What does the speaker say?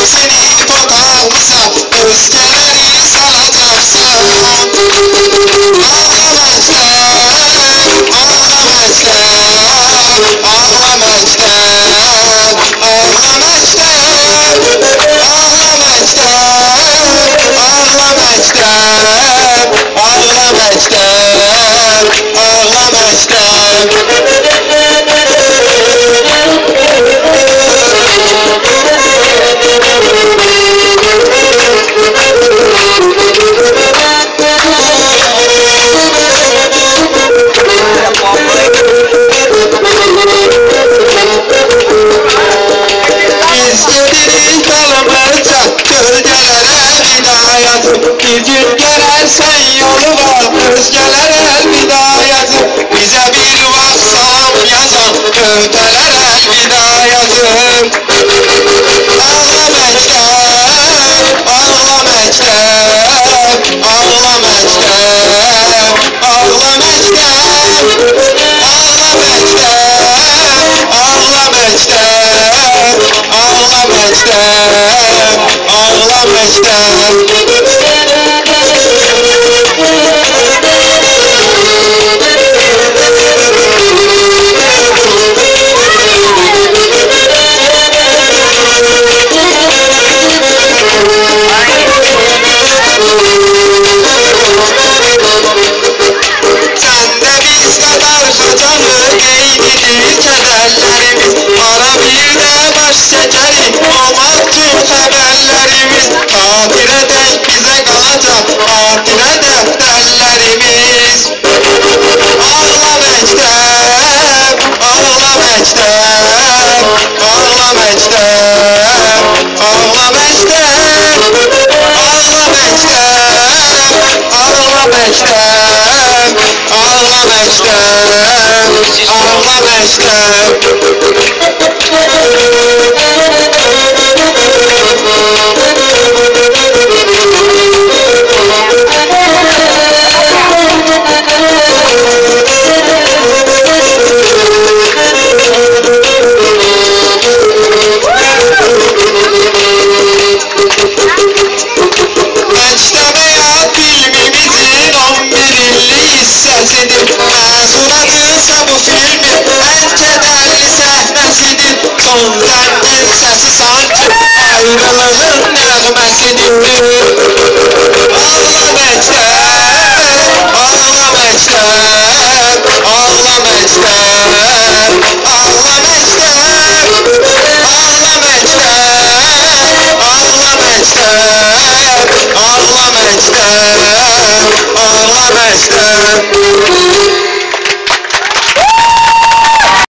Seni potağımıza özgeleri salacaksan. Ağlama işte, ağlama işte, ağlama işte, ağlama işte, ağlama işte, ağlama işte, ağlama işte, ağlama işte. İstediğin kalımızca gölgelere vida yazıp bir gün gelersen yoluna özgelere elvida yazıp bize bir vak salam yazan köftelere elvida yazıp. Ağlama işte, ağlama işte, ağlama işte, ağlama işte, ağlama işte, ağlama işte, ağlama işte, ağlama işte.